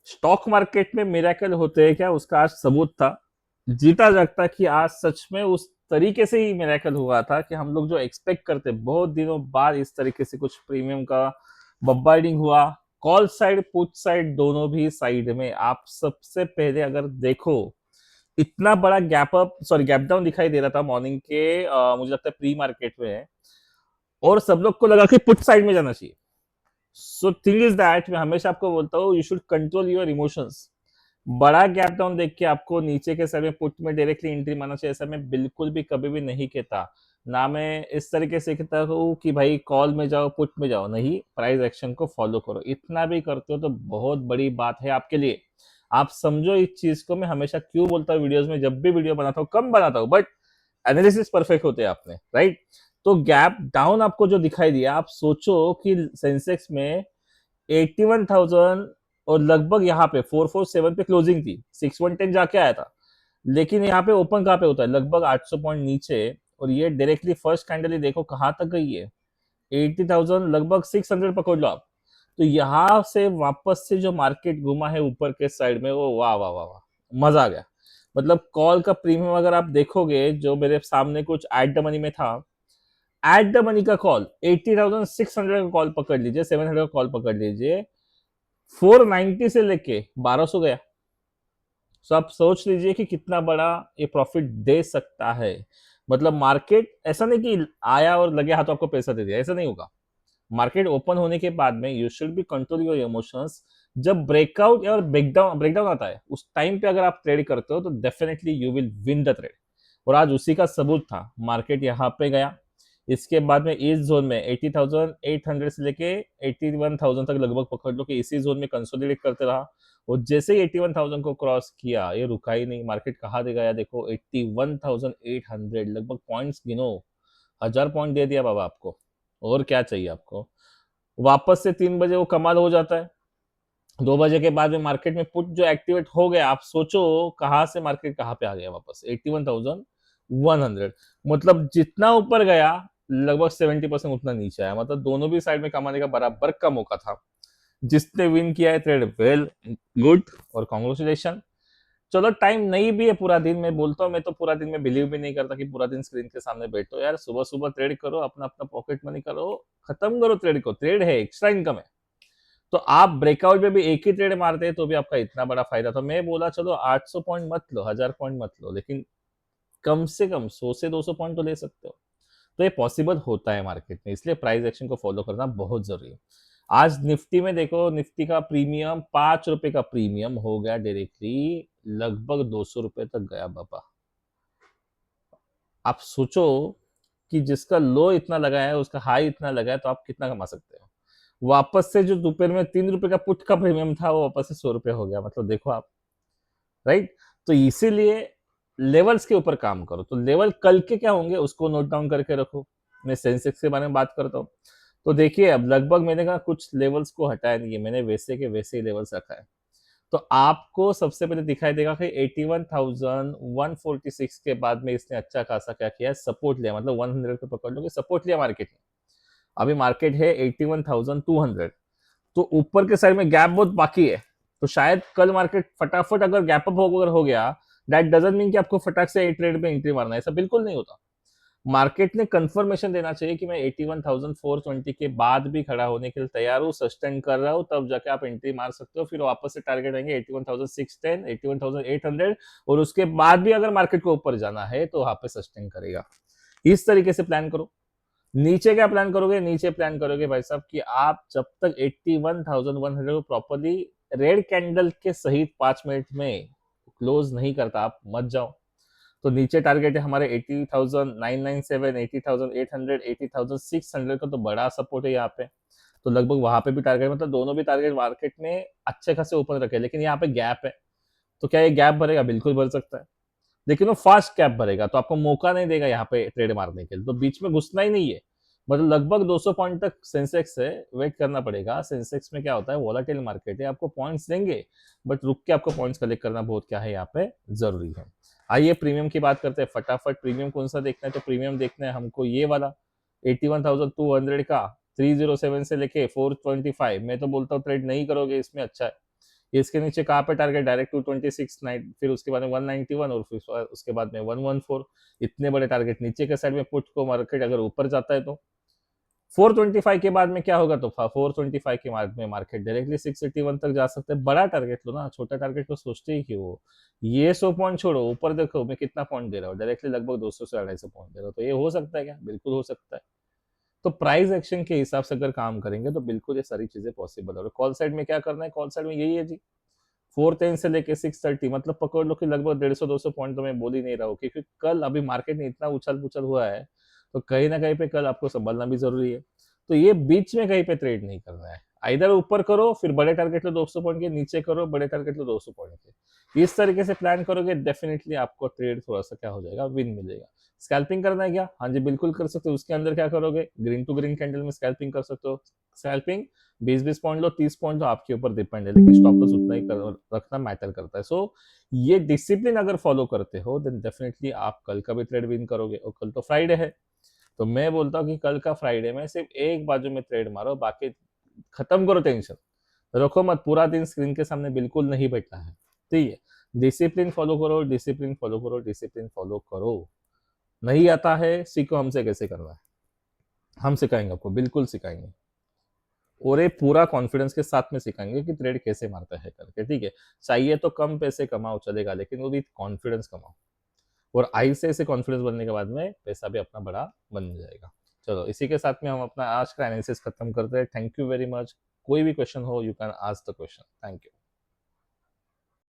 Stock market में miracle होते हैं क्या, उसका आज सबूत था। जीता जागता कि आज सच में उस तरीके से ही मिरेकल हुआ था कि हम लोग जो एक्सपेक्ट करते बहुत दिनों बाद इस तरीके से कुछ प्रीमियम का बम्बार्डिंग हुआ। कॉल साइड पुट साइड दोनों भी साइड में आप सबसे पहले अगर देखो, इतना बड़ा gap up sorry gap down दिखाई दे रहा था मॉर्निंग के, मुझे लगता है प्री मार्केट में है, और सब लोग को लगा कि पुट साइड में जाना चाहिए। सो थिंग इज दैट मैं हमेशा आपको बोलता हूँ you should control your emotions. बड़ा गैप डाउन देख के आपको नीचे के साइड में पुट में डायरेक्टली एंट्री मारना चाहिए, ऐसा मैं बिल्कुल भी कभी भी नहीं कहता। ना मैं इस तरीके से कहता हूँ कि भाई कॉल में जाओ पुट में जाओ, नहीं, प्राइस एक्शन को फॉलो करो। इतना भी करते हो तो बहुत बड़ी बात है आपके लिए। आप समझो इस चीज को। मैं हमेशा क्यों बोलता हूँ वीडियोस में, जब भी वीडियो बनाता हूँ, कम बनाता हूँ बट एनालिसिस परफेक्ट होते हैं आपने, राइट। तो गैप डाउन आपको जो दिखाई दिया, आप सोचो कि सेंसेक्स में 81,000 और लगभग यहाँ पे 447 पे क्लोजिंग थी, 6110 जाके आया था। लेकिन यहाँ पे ओपन कहाँ पे होता है, लगभग 800 पॉइंट नीचे। और ये डायरेक्टली फर्स्ट कैंडल ही देखो कहाँ तक गई है, 80,000, लगभग 600 पकड़ लो आप। तो यहाँ से वापस से जो मार्केट घुमा है ऊपर के साइड में, वो वाह वाह वाह वाह, मजा आ गया। मतलब कॉल का प्रीमियम अगर आप देखोगे, जो मेरे सामने कुछ एट द मनी में था, एट द मनी का कॉल 80,600 का कॉल पकड़ लीजिए, 700 का कॉल पकड़ लीजिए, 490 से लेके 1200 गया। तो आप सोच लीजिए कि कितना बड़ा ये प्रॉफिट दे सकता है। मतलब मार्केट ऐसा नहीं कि आया और लगे हाथों आपको पैसा दे दिया, ऐसा नहीं होगा। मार्केट ओपन होने के बाद में you should be control your emotions. जब ब्रेकआउट और ब्रेकडाउन ब्रेकडाउन आता है, उस टाइम पे अगर आप ट्रेड करते हो तो definitely you will win the trade. और आज उसी का सबूत था। मार्केट यहाँ पे गया, इसके बाद में इस जोन में 80,800 से लेके 81,000 तक लगभग पकड़ लो कि इसी जोन में कंसोलिडेट करते रहा। और जैसे ही 81,000 को क्रॉस किया, ये रुका ही नहीं। मार्केट कहाँ दे गया देखो, 81,800, लगभग पॉइंट्स गिनो, 1000 पॉइंट दे दिया बाबा आपको। और क्या चाहिए आपको। वापस से 3 बजे वो कमाल हो जाता है। 2 बजे के बाद में मार्केट में पुट जो एक्टिवेट हो गया, आप सोचो कहाँ से मार्केट कहाँ पे आ गया वापस, 81,100। मतलब जितना ऊपर गया लगभग 70% उतना नीचे आया। मतलब दोनों भी साइड में कमाने का बराबर का मौका था। जिसने विन किया है ट्रेड, वेल गुड और कॉन्ग्रेचुलेशन। चलो टाइम नहीं भी है पूरा दिन, मैं बोलता हूँ, मैं तो पूरा दिन में बिलीव भी नहीं करता कि पूरा दिन स्क्रीन के सामने बैठो यार। सुबह सुबह ट्रेड करो, अपना अपना पॉकेट मनी करो, खत्म करो ट्रेड को। ट्रेड है, एक्स्ट्रा इनकम है। तो आप ब्रेकआउट में भी एक ही ट्रेड मारते हैं तो भी आपका इतना बड़ा फायदा था। मैं बोला चलो 800 पॉइंट मत लो, 1000 पॉइंट मत लो, लेकिन कम से कम 100 से 200 पॉइंट तो ले सकते हो। तो ये पॉसिबल होता है मार्केट में, इसलिए प्राइस एक्शन को फॉलो करना बहुत जरूरी है। आज निफ्टी में देखो, निफ्टी का प्रीमियम ₹5 का प्रीमियम हो गया डायरेक्टली, लगभग ₹200 तक गया बाबा। आप सोचो कि जिसका लो इतना लगा है, उसका हाई इतना लगा है, तो आप कितना कमा सकते हो। वापस से जो दोपहर में ₹3 का पुट का प्रीमियम था, वो वापस से ₹100 हो गया। मतलब देखो आप, राइट। तो इसीलिए लेवल्स के ऊपर काम करो। तो लेवल कल के क्या होंगे उसको नोट डाउन करके रखो। मैं सेंसेक्स के बारे में बात करता हूँ। तो देखिए, अब लगभग मैंने कहा कुछ लेवल्स को हटाया नहीं है, मैंने वैसे के वैसे ही लेवल्स रखा है। तो आपको सबसे पहले दिखाई देगा कि 81,146 के बाद में इसने अच्छा खासा क्या किया है, सपोर्ट लिया। मतलब 100 पे पकड़ लो कि सपोर्ट लिया मार्केट ने। अभी मार्केट है 81,200। तो ऊपर के साइड में गैप बहुत बाकी है। तो शायद कल मार्केट फटाफट अगर गैप अप अगर हो गया, दैट डजंट मीन कि आपको फटाक से ट्रेड में एंट्री मारना है, ऐसा बिल्कुल नहीं होता। मार्केट ने कंफर्मेशन देना चाहिए कि मैं 81,420 के बाद भी खड़ा होने के लिए तैयार हूँ, सस्टेन कर रहा हूँ, तब जाके आप एंट्री मार सकते हो। फिर वापस से टारगेट आएंगे 81,610, 81,800, और उसके बाद भी अगर मार्केट को ऊपर जाना है तो वहां पे सस्टेन करेगा। इस तरीके से प्लान करो। नीचे क्या प्लान करोगे, नीचे प्लान करोगे भाई साहब कि आप जब तक 81,100 को प्रॉपरली रेड कैंडल के सहित 5 मिनट में क्लोज नहीं करता, आप मत जाओ। तो नीचे टारगेट है हमारे 80,997, 80,800, 80,600 का तो बड़ा सपोर्ट है यहाँ पे। तो लगभग वहां पे भी टारगेट, मतलब दोनों भी टारगेट मार्केट ने अच्छे खासे ऊपर रखे। लेकिन यहाँ पे गैप है, तो क्या ये गैप भरेगा? बिल्कुल भर सकता है, लेकिन वो फास्ट कैप भरेगा तो आपको मौका नहीं देगा यहाँ पे ट्रेड मारने के लिए। तो बीच में घुसना ही नहीं है। मतलब लगभग 200 पॉइंट तक सेंसेक्स है, वेट करना पड़ेगा। सेंसेक्स में क्या होता है, वोलाटाइल मार्केट है, आपको पॉइंट्स देंगे बट रुक के आपको पॉइंट्स कलेक्ट करना बहुत क्या है यहाँ पे जरूरी है। आइए प्रीमियम की बात करते हैं फटाफट। प्रीमियम कौन सा देखना है, तो प्रीमियम देखना है हमको ये वाला 81,200 का, 307 से लेके 425। मैं तो बोलता हूँ ट्रेड नहीं करोगे इसमें, अच्छा है। इसके नीचे कहाँ पे टारगेट, डायरेक्ट 226 नाइट, फिर उसके बाद में 191 और फिर उसके बाद में 114। इतने बड़े टारगेट नीचे के साइड में पुट को मार्केट अगर ऊपर जाता है तो 425 के बाद में क्या होगा, तो 425 के बाद में मार्केट डायरेक्टली 681 तक जा सकते हैं। बड़ा टारगेट लो ना, छोटा टारगेट को सोचते ही क्यों हो। ये 100 पॉइंट छोड़ो, ऊपर देखो मैं कितना पॉइंट दे रहा हूँ, डायरेक्टली लगभग 200 से 250 पॉइंट दे रहा हूँ। तो ये हो सकता है क्या, बिल्कुल हो सकता है। तो प्राइस एक्शन के हिसाब से अगर काम करेंगे तो बिल्कुल ये सारी चीजें पॉसिबल है। और कॉल साइड में क्या करना है, कॉल साइड में यही है जी, 410 से लेके 630, मतलब पकड़ लो कि लगभग 150-200 पॉइंट तो मैं बोल ही नहीं रहा हूँ, क्योंकि कल अभी मार्केट में इतना उछल पुछल हुआ है, तो कहीं ना कहीं पे कल आपको संभलना भी जरूरी है। तो ये बीच में कहीं पे ट्रेड नहीं करना है, इधर ऊपर करो फिर बड़े टारगेट लो 200 पॉइंट के, नीचे करो बड़े टारगेट लो 200 पॉइंट के। इस तरीके से प्लान करोगे डेफिनेटली आपको ट्रेड थोड़ा सा क्या हो जाएगा, विन मिलेगा। स्कैल्पिंग करना है क्या, हाँ जी बिल्कुल कर सकते हो। उसके अंदर क्या करोगे, ग्रीन टू ग्रीन कैंडल में स्कैल्पिंग कर सकते हो। स्कैल्पिंग 20-20 पॉइंट लो, 30 पॉइंट लो, आपके ऊपर डिपेंड है, लेकिन स्टॉप लॉस उतना ही रखना मैटर करता है। सो ये डिसिप्लिन अगर फॉलो करते हो देन डेफिनेटली आप कल का भी ट्रेड विन करोगे। और कल तो फ्राइडे है, तो मैं बोलता हूँ कि कल का फ्राइडे में सिर्फ एक बाजू में ट्रेड मारो, बाकी खत्म करो टेंशन, रखो मत, पूरा दिन स्क्रीन के सामने बिल्कुल नहीं बैठना है। ठीक है, डिसिप्लिन फॉलो करो, डिसिप्लिन फॉलो करो, डिसिप्लिन फॉलो करो। नहीं आता है, सीखो हमसे कैसे करना है, हम सिखाएंगे आपको, बिल्कुल सिखाएंगे। और ये पूरा कॉन्फिडेंस के साथ में सिखाएंगे कि ट्रेड कैसे मारता है करके। ठीक है, चाहिए तो कम पैसे कमाओ चलेगा, लेकिन वो भी कॉन्फिडेंस कमाओ। और आई से कॉन्फिडेंस बनने के बाद में पैसा भी अपना बड़ा बन जाएगा। चलो इसी के साथ में हम अपना आज का एनालिसिस खत्म करते हैं। Thank you very much. कोई भी क्वेश्चन हो you can ask the question. Thank you.